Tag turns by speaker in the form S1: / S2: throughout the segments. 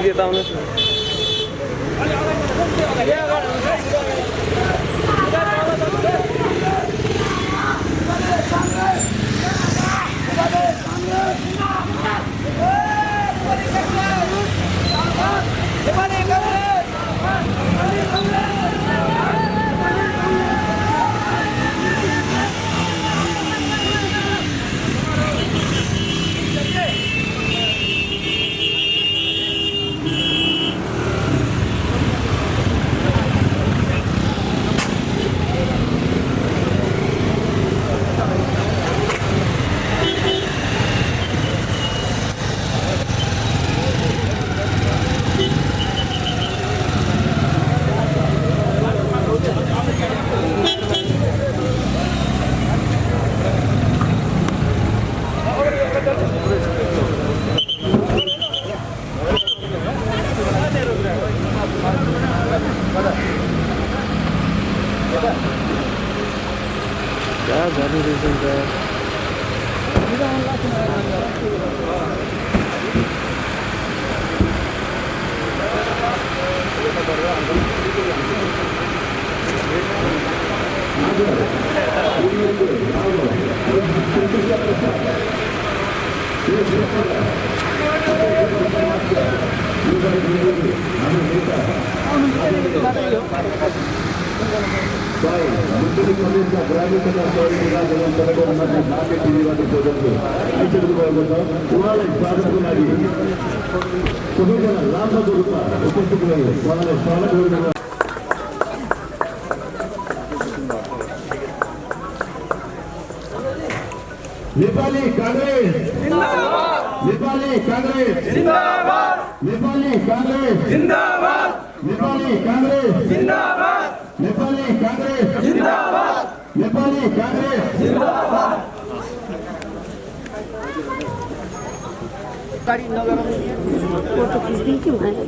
S1: यता आउनुहोस् न। क्या जाने रहेछ
S2: Baik, menjadi pemirsa berani tengah sore kita dalam telepon masih pakai diri waktu bodoh itu. Itu juga betul. Wala swagat lagi. Kemudian lama berupa untuk lagi. Wala swagat lagi. Nepali Congress जिंदाबाद, नेपाली कांग्रेस जिंदाबाद, नेपाली कांग्रेस जिंदाबाद, नेपाली कांग्रेस जिंदाबाद, नेपाली कांग्रेस जिंदाबाद, नेपाली कांग्रेस जिंदाबाद।
S3: गाडी नगराउनु फोटो खिच्दिन्छु भनेर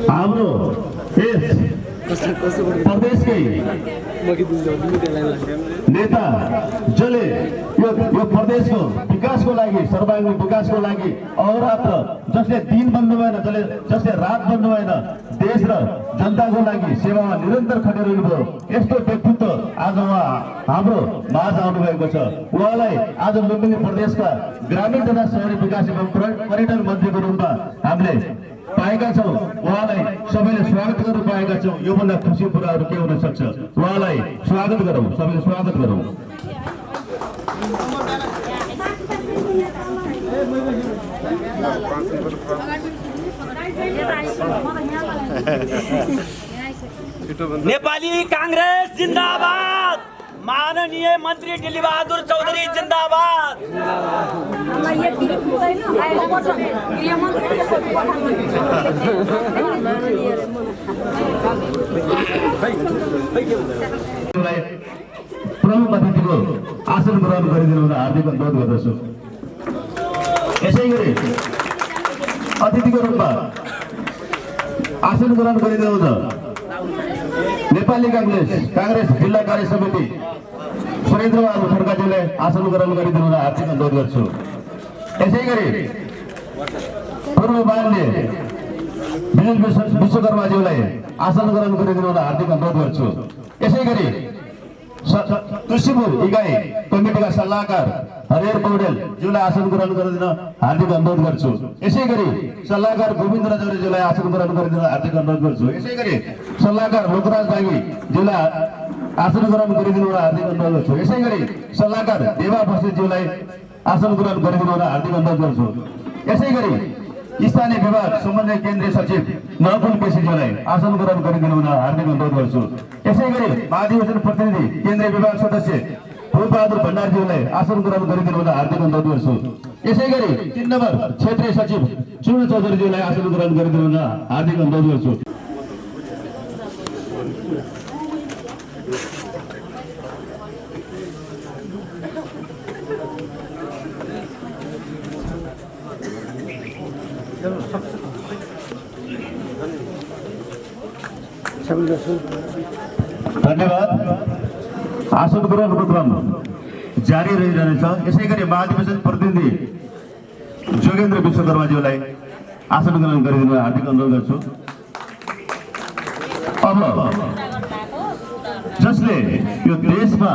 S2: हाम्रो प्रदेशकै नेता जसले यो प्रदेशको विकासको लागि, सर्वाङ्गीण विकासको लागि अहोरात्र जसले दिन बन्नु भएन, जसले रात बन्नु भएन, देश र जनताको लागि सेवामा निरन्तर खटिरहनु भयो, यस्तो व्यक्तित्व आज उहाँ हाम्रो माझ आउनुभएको छ। उहाँलाई आज लुम्बिनी प्रदेशका ग्रामीण तथा शहरी विकास एवं पर्यटन मन्त्रीको रूपमा हामीले पाएका छौँ। उहाँलाई सबैले स्वागत गर्नु पाएका छौँ। योभन्दा खुसी कुराहरू के हुन सक्छ। उहाँलाई स्वागत गरौँ, सबैले स्वागत गरौँ।
S4: नेपाली कांग्रेस जिंदाबाद, माननीय मंत्री दिलीबहादुर चौधरी जिंदाबाद।
S2: प्रमुख अतिथिको आसन ग्रहण गरिदिनु हुन हार्दिक अनुरोध गर्दछु। यसै गरी अतिथिको रूपमा आसन ग्रहण गरिदिनु हुन नेपाली कांग्रेस जिल्ला कार्य समिति सुरेन्द्र बहादुर खड्काज्यूले आसन ग्रहण गरिदिनु हुन हार्दिक अनुरोध गर्छु। यसै गरी पूर्व बालले विजय विश्वकर्माज्यूलाई आसन ग्रहण गरिदिनु हुन हार्दिक अनुरोध गर्छु। यसै गरी कृषिपुर इकाइ कमिटीका सल्लाहकार हरिहर पौडेलज्यूलाई आसन ग्रहण गरिदिन हार्दिक अनुरोध गर्छु। यसै गरी सल्लाहकार गोविन्द रजौरीज्यूलाई आसन ग्रहण गरिदिन हार्दिक अनुरोध गर्छु। यसै गरी सल्लाहकार लोकराज दाङीज्यूलाई आसन ग्रहण गरिदिनु हार्दिक अनुरोध गर्छु। यसै गरी सल्लाहकार देवा बस्नेतज्यूलाई आसन ग्रहण गरिदिनु हार्दिक अनुरोध गर्छु। यसै गरी स्थानीय विभाग समन्वय केन्द्रीय सचिव नकुल केसीज्यूलाई आसन ग्रहण गरिदिनु हुन हार्दिक अनुरोध गर्छु। यसै गरी महाधिवेशन प्रतिनिधि केन्द्रीय विभाग सदस्य फूलबहादुर भण्डारीज्यूलाई आसन ग्रहण गरिदिनु हुन हार्दिक अनुरोध गर्छु। यसै गरी 3 नम्बर क्षेत्रीय सचिव सुन चौधरीज्यूलाई आसन ग्रहण गरिदिनु हुन हार्दिक अनुरोध गर्छु।
S1: सबैले
S2: धन्यवाद। आसन ग्रहणको क्रम जारी रहिरहनेछ। यसै गरी महाधिवेशन प्रतिनिधि जोगेन्द्र विश्वकर्माज्यूलाई आसन ग्रहण गरिदिनु हार्दिक अनुरोध गर्छु। अब जसले यो देशमा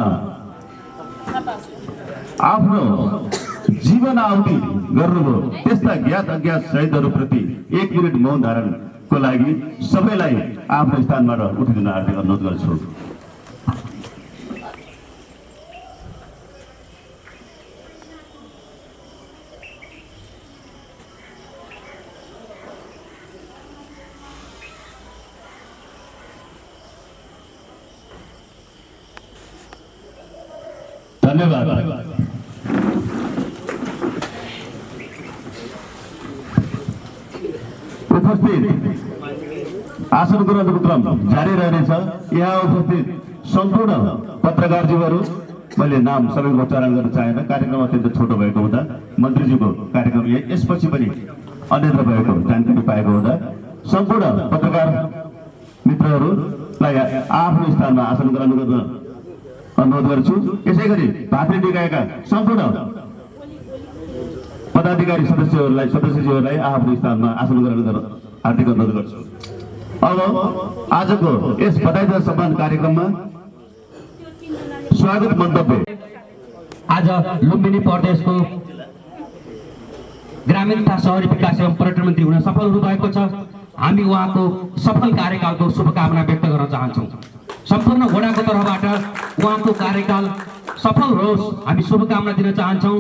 S2: आफ्नो जीवन आहुति गर्नुभयो त्यस्ता ज्ञात अज्ञात शहीदहरूप्रति 1 मिनट मौन धारणको लागि सबैलाई आफ्नो स्थानबाट उठिदिन हार्दिक अनुरोध गर्छु। धन्यवाद। उपस्थित आसन ग्रहणको क्रम जारी रहनेछ। यहाँ उपस्थित सम्पूर्ण पत्रकारज्यूहरू, मैले नाम सबैको उच्चारण गर्न चाहेन, कार्यक्रम अत्यन्त छोटो भएको हुँदा मन्त्रीज्यूको कार्यक्रम यसपछि पनि अन्यत्र भएको जानकारी पाएको हुँदा सम्पूर्ण पत्रकार मित्रहरूलाई आफ्नो स्थानमा आसन ग्रहण गर्न अनुरोध गर्छु। यसै गरी भातृ निकायका सम्पूर्ण पदाधिकारी सदस्यज्यूहरूलाई आफ्नो स्थानमा आसन ग्रहण गर्न हार्दिक अनुरोध गर्छु। अब आजको यस बधाई तथा सम्मान कार्यक्रममा स्वागत मन्तव्य
S5: आज लुम्बिनी प्रदेशको ग्रामीण तथा शहरी विकास एवं पर्यटन मन्त्री हुन सफल हुनुभएको छ। हामी उहाँको सफल कार्यकालको शुभकामना व्यक्त गर्न चाहन्छौँ। सम्पूर्ण वडाको तर्फबाट उहाँको कार्यकाल सफल होस् हामी शुभकामना दिन चाहन्छौँ।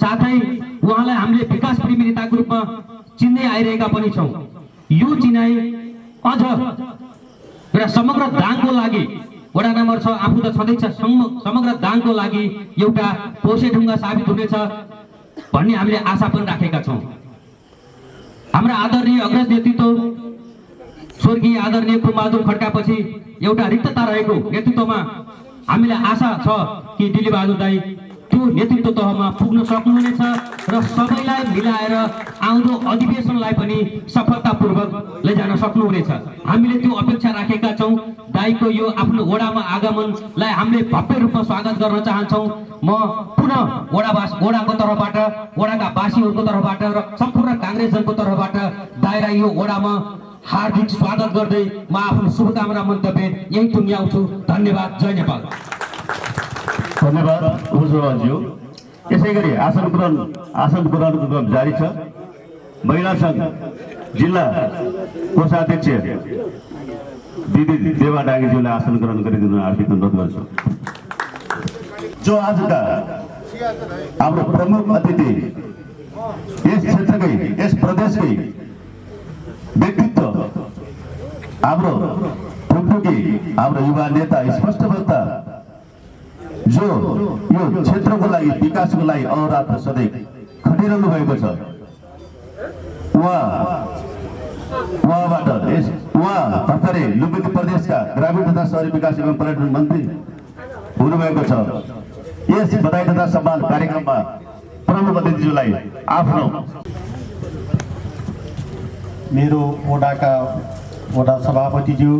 S5: साथै उहाँलाई हामीले विकास प्रेमी नेताको रूपमा चिन्दै आइरहेका पनि छौँ। यो चिनाइ अझ एउटा समग्र दाङको लागि वडा नम्बर 6 आफू त छँदैछ, समग्र दाङको लागि एउटा पोसेढुङ्गा साबित हुनेछ भन्ने हामीले आशा पनि राखेका छौँ। हाम्रा आदरणीय अग्रज नेतृत्व स्वर्गीय आदरणीय कुमारबहादुर खड्कापछि एउटा रिक्तता रहेको नेतृत्वमा हामीलाई आशा छ कि दिलीबहादुर दाई त्यो नेतृत्व तहमा पुग्न सक्नुहुनेछ र सबैलाई मिलाएर आउँदो अधिवेशनलाई पनि सफलतापूर्वक लैजान सक्नुहुनेछ। हामीले त्यो अपेक्षा राखेका छौँ। दाईको यो आफ्नो वडामा आगमनलाई हामीले भव्य रूपमा स्वागत गर्न चाहन्छौँ। म पुनः वडाको तर्फबाट, वडाका वासीहरूको तर्फबाट र सम्पूर्ण काङ्ग्रेसजनको तर्फबाट दाईलाई यो वडामा हार्दिक स्वागत गर्दै म आफ्नो शुभकामना मन्तव्य यही टुङ्ग्याउँछु। धन्यवाद। जय नेपाल।
S2: धन्यवाद उज्जवलज्यू। यसै गरी आसन ग्रहणको क्रम जारी छ। महिला सङ्घ जिल्ला कोषाध्यक्ष दिदी देवा डाँगीज्यूलाई आसन ग्रहण गरिदिनु हार्दिक अनुरोध गर्छु। जो आजका हाम्रो प्रमुख अतिथि यस क्षेत्रकै, यस प्रदेशकै व्यक्तित्व, हाम्रो ढुकढुकी, हाम्रो युवा नेता, स्पष्ट वक्ता, जो यो क्षेत्रको लागि, विकासको लागि अहोरात्र सधैँ खटिरहनु भएको छ, उहाँ भर्खरै लुम्बिनी प्रदेशका ग्रामीण तथा शहरी विकास एवं पर्यटन मन्त्री हुनुभएको छ। यस बधाई तथा सम्मान कार्यक्रममा प्रमुख अतिथिज्यूलाई आफ्नो
S6: मेरो वडाका वडा सभापतिज्यू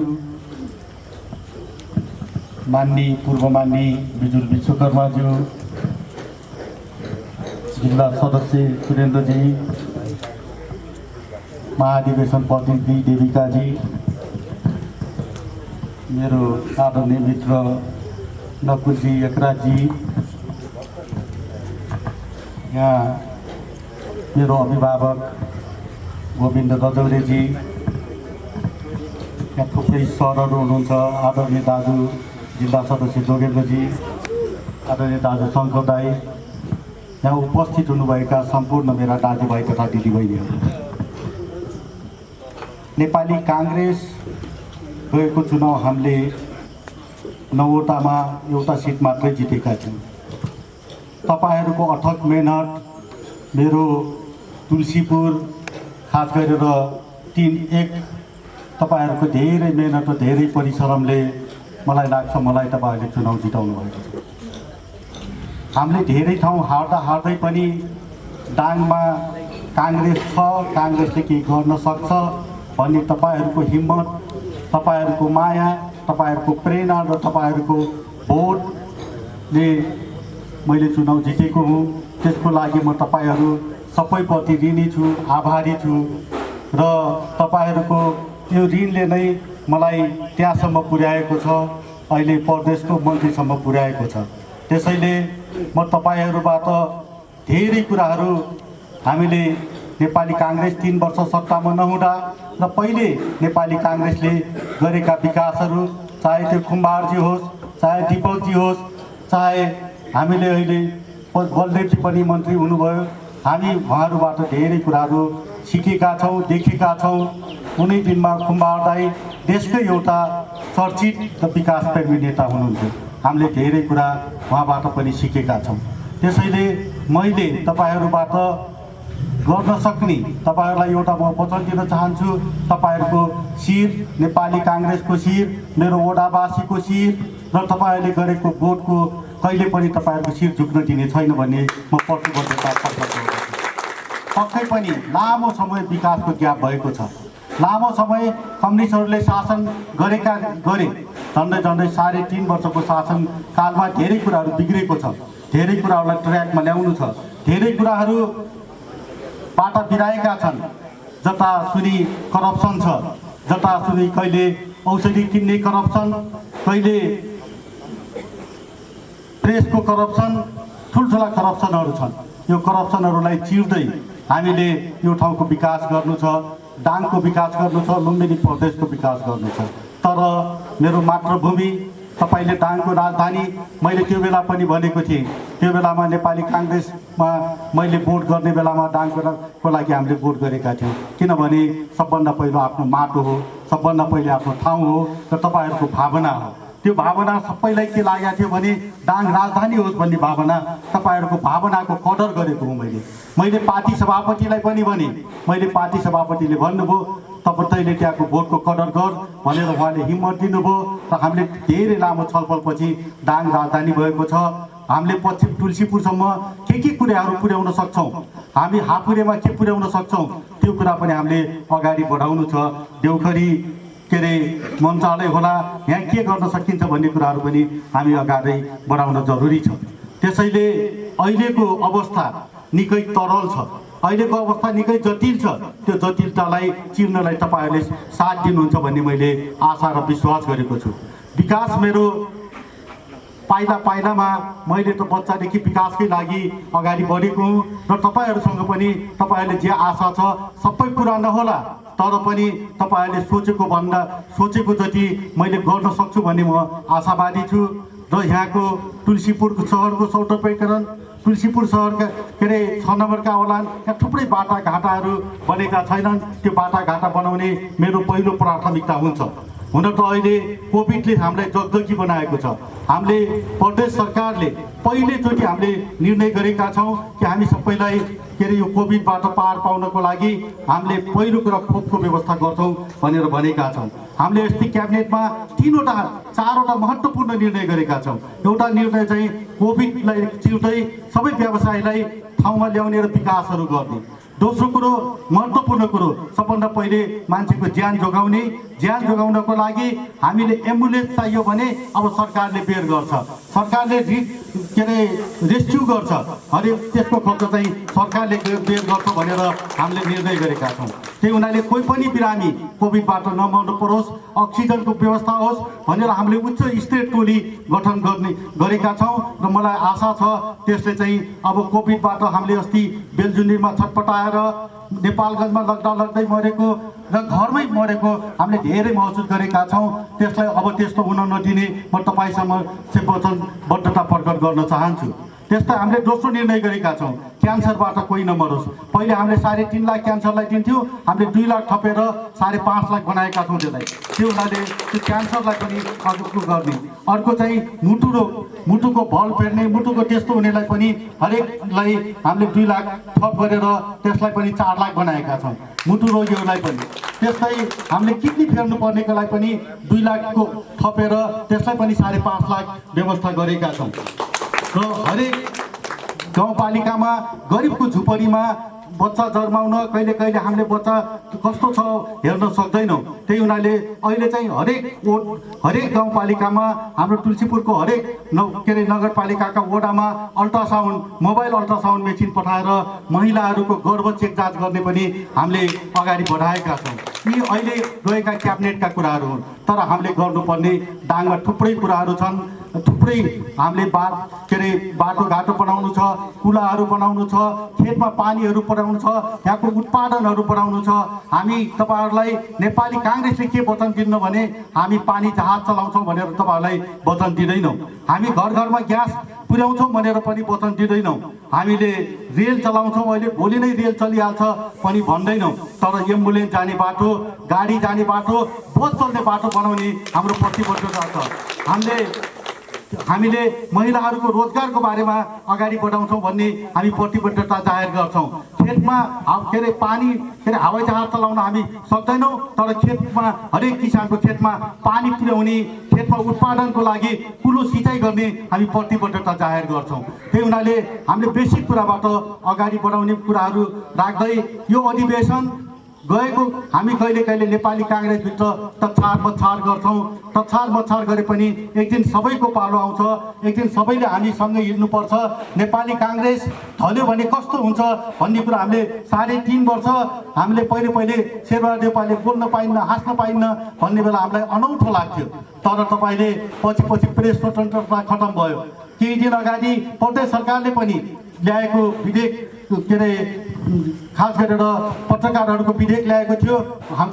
S6: मान्नी पूर्व मान्नी बिजुल विश्वकर्माज्यू, जिल्ला सदस्य सुरेन्द्रजी, महाधिवेशन प्रतिनिधि देविकाजी, मेरो आदरणीय मित्र नकुलजी एकराजी, यहाँ मेरो अभिभावक गोविन्द गजौरेजी, यहाँ थुप्रै सरहरू हुनुहुन्छ, आदरणीय दाजु जिल्ला सदस्य जोगेन्द्रजी, आदरणीय दाजु शङ्कर दाई, यहाँ उपस्थित हुनुभएका सम्पूर्ण मेरा दाजुभाइ तथा दिदीबहिनीहरू। नेपाली काङ्ग्रेस गएको चुनाव हामीले 9वटामा एउटा सिट मात्रै जितेका छौँ। तपाईँहरूको अथक मेहनत, मेरो तुलसीपुर खास गरेर 3-1 तपाईँहरूको धेरै मेहनत र धेरै परिश्रमले मलाई लाग्छ तपाईँहरूले चुनाव जिताउनु भएको छ। हामीले धेरै ठाउँ हार्दै पनि दाङमा काङ्ग्रेस छ, काङ्ग्रेसले केही गर्न सक्छ भन्ने तपाईँहरूको हिम्मत, तपाईँहरूको माया तपाईँहरूको प्रेरणा र तपाईँहरूको भोटले मैले चुनाव जितेको हुँ। त्यसको लागि म तपाईँहरू सबैप्रति ऋणी छु, आभारी छु र तपाईँहरूको यो ऋणले नै मलाई त्यहाँसम्म पुर्याएको छ, अहिले प्रदेशको मन्त्रीसम्म पुर्याएको छ। त्यसैले म तपाईँहरूबाट धेरै कुराहरू हामीले नेपाली काङ्ग्रेस 3 वर्ष सत्तामा नहुँदा र पहिले नेपाली काङ्ग्रेसले गरेका विकासहरू, चाहे त्यो खुम्बारजी होस्, चाहे दिपकजी होस्, चाहे हामीले अहिले बलदेवजी पनि मन्त्री हुनुभयो, हामी उहाँहरूबाट धेरै कुराहरू सिकेका छौँ, देखेका छौँ। कुनै दिनमा खुम्बार दाई देशकै एउटा चर्चित र विकासप्रेमी नेता हुनुहुन्थ्यो। हामीले धेरै कुरा उहाँबाट पनि सिकेका छौँ। त्यसैले मैले तपाईँहरूबाट गर्न सक्ने, तपाईँहरूलाई एउटा म वचन दिन चाहन्छु। तपाईँहरूको शिर, नेपाली काङ्ग्रेसको शिर, मेरो वडावासीको शिर र तपाईँहरूले गरेको भोटको कहिले पनि तपाईँहरूको शिर झुक्न दिने छैन भन्ने म प्रतिबद्धता पत्र गर्दछु। पक्कै पनि लामो समय विकासको ग्याप भएको छ। लामो समय कम्युनिस्टहरूले शासन गरे झन्डै 3.5 वर्षको शासनकालमा धेरै कुराहरू बिग्रेको छ। धेरै कुराहरूलाई ट्र्याकमा ल्याउनु छ। धेरै कुराहरू बाटा बिराएका छन्। जतासुनी करप्सन छ, जतासुनी कहिले औषधि किन्ने करप्सन, कहिले प्रेसको करप्सन, ठुल्ठुला करप्सनहरू छन्। यो करप्सनहरूलाई चिर्दै हामीले यो ठाउँको विकास गर्नु छ, डाङको विकास गर्नु छ, लुम्बिनी प्रदेशको विकास गर्नु छ। तर मेरो मातृभूमि, तपाईँले डाङको राजधानी, मैले त्यो बेला पनि भनेको थिएँ। त्यो बेलामा नेपाली काङ्ग्रेसमा मैले भोट गर्ने बेलामा डाङको लागि हामीले भोट गरेका थियौँ। किनभने सबभन्दा पहिलो आफ्नो माटो हो, सबभन्दा पहिले आफ्नो ठाउँ हो र तपाईँहरूको भावना हो। त्यो भावना सबैलाई के लागेको थियो भने डाङ राजधानी होस् भन्ने भावना, तपाईँहरूको भावनाको कदर गरेको हुँ मैले पार्टी सभापतिलाई पनि भने, मैले पार्टी सभापतिले भन्नुभयो तैँले त्यहाँको भोटको कदर गर भनेर उहाँले हिम्मत दिनुभयो र हामीले धेरै लामो छलफलपछि डाङ राजधानी भएको छ। हामीले पश्चिम तुलसीपुरसम्म के कुराहरू पुर्याउन सक्छौँ, हामी हापुरेमा के पुर्याउन सक्छौँ, त्यो कुरा पनि हामीले अगाडि बढाउनु छ। देउखरी के अरे मन्त्रालय होला, यहाँ के गर्न सकिन्छ भन्ने कुराहरू पनि हामी अगाडि बढाउन जरुरी छ। त्यसैले अहिलेको अवस्था निकै तरल छ, अहिलेको अवस्था निकै जटिल छ। त्यो जटिलतालाई चिर्नलाई तपाईँहरूले साथ दिनुहुन्छ भन्ने मैले आशा र विश्वास गरेको छु। विकास मेरो पाइलामा मैले त बच्चादेखि विकासकै लागि अगाडि बढेको हुँ र तपाईँहरूसँग पनि तपाईँहरूले जे आशा छ सबै पुरा नहोला, तर पनि तपाईँहरूले सोचेको जति मैले गर्न सक्छु भन्ने म आशावादी छु। र यहाँको तुलसीपुर सहरको सौन्दर्यीकरण, तुलसीपुर सहरका के अरे 6 नम्बरका औलान, यहाँ थुप्रै बाटाघाटाहरू बनेका छैनन्। त्यो बाटाघाटा बनाउने मेरो पहिलो प्राथमिकता हुन्छ। हुन त अहिले कोभिडले हामीलाई जगजगी बनाएको छ। हामीले प्रदेश सरकारले पहिलोचोटि हामीले निर्णय गरेका छौँ कि हामी सबैलाई के अरे यो कोभिडबाट पार पाउनको लागि हामीले पहिलो कुरा खोपको व्यवस्था गर्छौँ भनेर भनेका छौँ। हामीले यस्तै क्याबिनेटमा 4वटा महत्त्वपूर्ण निर्णय गरेका छौँ। एउटा निर्णय चाहिँ कोभिडलाई चिर्दै सबै व्यवसायलाई ठाउँमा ल्याउने र विकासहरू गर्ने। दोस्रो कुरो, महत्त्वपूर्ण कुरो, सबभन्दा पहिले मान्छेको ज्यान जोगाउनको लागि हामीले एम्बुलेन्स चाहियो भने अब सरकारले बेर गर्छ, सरकारले के अरे रेस्क्यु गर्छ, हरेक त्यसको खर्च चाहिँ सरकारले बेर गर्छ भनेर हामीले निर्णय गरेका छौँ। त्यही हुनाले कोही पनि बिरामी कोभिडबाट नमर्नु परोस्, अक्सिजनको व्यवस्था होस् भनेर हामीले उच्च स्तरीय टोली गठन गरेका छौँ र मलाई आशा छ त्यसले चाहिँ अब कोभिडबाट हामीले अस्ति बेलजुन्डीमा छटपटाएर नेपालगञ्जमा लाग्दै मरेको र घरमै मरेको हामीले धेरै महसुस गरेका छौँ। त्यसलाई अब त्यस्तो हुन नदिने म तपाईँसँग वचनबद्धता प्रकट गर्न चाहन्छु। त्यस्तै हामीले दोस्रो निर्णय गरेका छौँ, क्यान्सरबाट कोही नमरोस्। पहिले हामीले 3.5 लाख क्यान्सरलाई दिन्थ्यौँ, हामीले 2 लाख थपेर 5.5 लाख बनाएका छौँ त्यसलाई। त्यो हुनाले त्यो क्यान्सरलाई पनि अघि गर्ने। अर्को चाहिँ मुटु रोग, मुटुको भल फेर्ने, मुटुको त्यस्तो हुनेलाई पनि हरेकलाई हामीले 2 लाख थप गरेर त्यसलाई पनि 4 लाख बनाएका छौँ, मुटु रोगीहरूलाई पनि। त्यस्तै हामीले किडनी फेर्नु पर्नेकोलाई पनि 2 लाखको थपेर त्यसलाई पनि 5.5 लाख व्यवस्था गरेका छौँ। र हरेक गाउँपालिकामा गरिबको झुपडीमा बच्चा जन्माउन कहिले कहिले हामीले बच्चा कस्तो छ हेर्न सक्दैनौँ। त्यही हुनाले अहिले चाहिँ हरेक गाउँपालिकामा हाम्रो तुलसीपुरको हरेक नगरपालिकाका वडामा मोबाइल अल्ट्रासाउन्ड मेसिन पठाएर महिलाहरूको गर्भ चेक जाँच गर्ने पनि हामीले अगाडि बढाएका छौँ। यी अहिले गएका क्याबिनेटका कुराहरू हुन्, तर हामीले गर्नुपर्ने डाङमा थुप्रै कुराहरू छन्। थुप्रै हामीले बाटोघाटो बनाउनु छ, कुलाहरू बनाउनु छ, खेतमा पानीहरू पुर्याउनु छ, यहाँको उत्पादनहरू बढाउनु छ। हामी तपाईँहरूलाई नेपाली काङ्ग्रेसले के वचन दिनु भने हामी पानी जहाज चलाउँछौँ भनेर तपाईँहरूलाई वचन दिँदैनौँ। हामी घर घरमा ग्यास पुर्याउँछौँ भनेर पनि वचन दिँदैनौँ। हामीले रेल चलाउँछौँ, अहिले भोलि नै रेल चलिहाल्छ पनि भन्दैनौँ। तर एम्बुलेन्स जाने बाटो, गाडी जाने बाटो, बस चल्ने बाटो बनाउने हाम्रो प्रतिबद्धता छ। हामीले महिलाहरूको रोजगारको बारेमा अगाडि बढाउँछौँ भन्ने हामी प्रतिबद्धता जाहेर गर्छौँ। खेतमा हवाई जहाज चलाउन हामी सक्दैनौँ, तर खेतमा हरेक किसानको खेतमा पानी पुर्याउने, खेतमा उत्पादनको लागि कुलो सिँचाइ गर्ने हामी प्रतिबद्धता जाहेर गर्छौँ। त्यही हुनाले हामीले बेसिक कुराबाट अगाडि बढाउने कुराहरू राख्दै यो अधिवेशन गएको हामी कहिले नेपाली काङ्ग्रेसभित्र तछार मछार गर्छौँ। तछार मछार गरे पनि एक दिन सबैको पालो आउँछ, एक दिन सबैले हामी सँगै हिँड्नुपर्छ। नेपाली काङ्ग्रेस ढल्यो भने कस्तो हुन्छ भन्ने कुरा हामीले 3.5 वर्ष हामीले पहिले शेरबहादुर देउपाले बोल्न पाइन्न, हाँस्न पाइन्न भन्ने बेला हामीलाई अनौठो लाग्थ्यो। तर तपाईँले पछि प्रेस स्वतन्त्रता खतम भयो। केही दिन अगाडि प्रदेश सरकारले पनि ल्याएको विधेयक खास गरेर पत्रकारहरूको विधेयक ल्याएको थियो।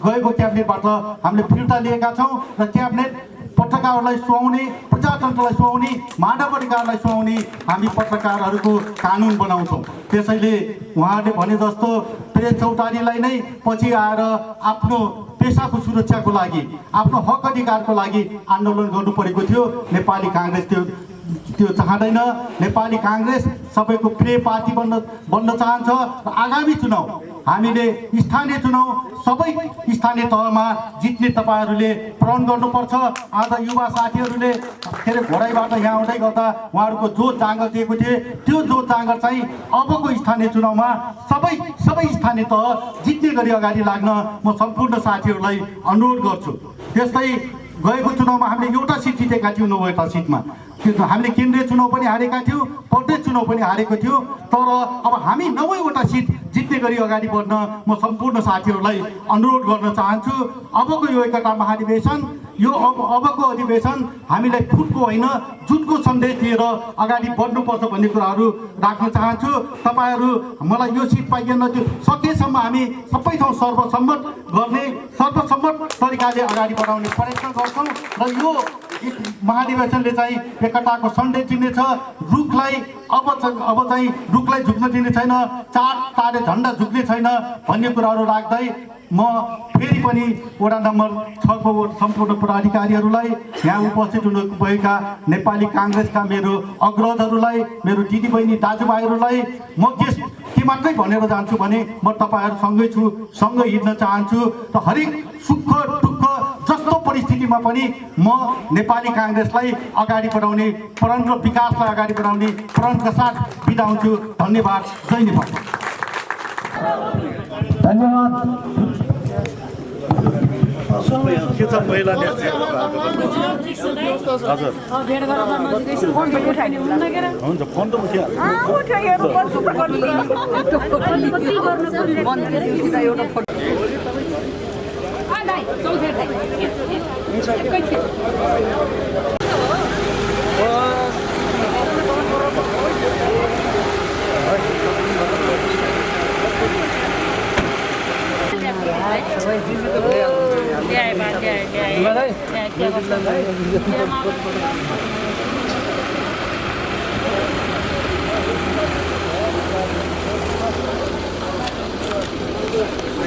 S6: गएको क्याबिनेटबाट हामीले फिर्ता लिएका छौँ र क्याबिनेट पत्रकारहरूलाई सुहाउने, प्रजातन्त्रलाई सुहाउने, मानव अधिकारलाई सुहाउने हामी पत्रकारहरूको कानुन बनाउँछौँ। त्यसैले उहाँहरूले भने जस्तो प्रेस चौतारीलाई नै पछि आएर आफ्नो पेसाको सुरक्षाको लागि, आफ्नो हक अधिकारको लागि आन्दोलन गर्नु परेको थियो। नेपाली काङ्ग्रेस त्यो चाहँदैन। नेपाली काङ्ग्रेस सबैको प्रिय पार्टी बन्न चाहन्छ र आगामी चुनाव हामीले स्थानीय चुनाव सबै स्थानीय तहमा जित्ने तपाईँहरूले प्रण गर्नुपर्छ। आज युवा साथीहरूले घोडाइबाट यहाँ आउँदै गर्दा उहाँहरूको जो जाँगर दिएको थिए त्यो जो जाँगर चाहिँ अबको स्थानीय चुनावमा सबै स्थानीय तह जित्ने गरी अगाडि लाग्न म सम्पूर्ण साथीहरूलाई अनुरोध गर्छु। त्यस्तै गएको चुनावमा हामीले एउटा सिट जितेका थियौँ, 9वटा सिटमा। हामीले केन्द्रीय चुनाव पनि हारेका थियौँ, प्रदेश चुनाव पनि हारेको थियो। तर अब हामी 9वटा सिट जित्ने गरी अगाडि बढ्न म सम्पूर्ण साथीहरूलाई अनुरोध गर्न चाहन्छु। अबको यो एकता महाधिवेशन, यो अबको अधिवेशन हामीलाई फुटको होइन जुटको सन्देश दिएर अगाडि बढ्नुपर्छ भन्ने कुराहरू राख्न चाहन्छु। तपाईँहरू मलाई यो सिट पाइएन, त्यो सकेसम्म हामी सबै ठाउँ सर्वसम्मत तरिकाले अगाडि बढाउने प्रयत्न गर्छौँ र यो महाधिवेशनले चाहिँ एकताको सन्देश दिनेछ। रुखलाई अब चाहिँ रुखलाई झुक्न दिने छैन, चार तारे झन्डा झुक्ने छैन भन्ने कुराहरू राख्दै म फेरि पनि वडा नम्बर 6 को सम्पूर्ण पदाधिकारीहरूलाई, यहाँ उपस्थित हुनुभएका नेपाली काङ्ग्रेसका मेरो अग्रजहरूलाई, मेरो दिदीबहिनी दाजुभाइहरूलाई म के मात्रै भनेर जान्छु भने म तपाईँहरूसँगै छु, सँगै हिँड्न चाहन्छु र हरेक सुख दुःख जस्तो परिस्थितिमा पनि म नेपाली काङ्ग्रेसलाई अगाडि बढाउने प्रण र विकासलाई अगाडि बढाउने प्रणका साथ बिदा हुन्छु। धन्यवाद। जय नेपाल।
S2: धन्यवाद।
S6: के छ पहिला हुन्छ फोन त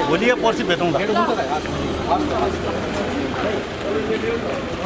S6: भोलि या पर्सि भेटौँला।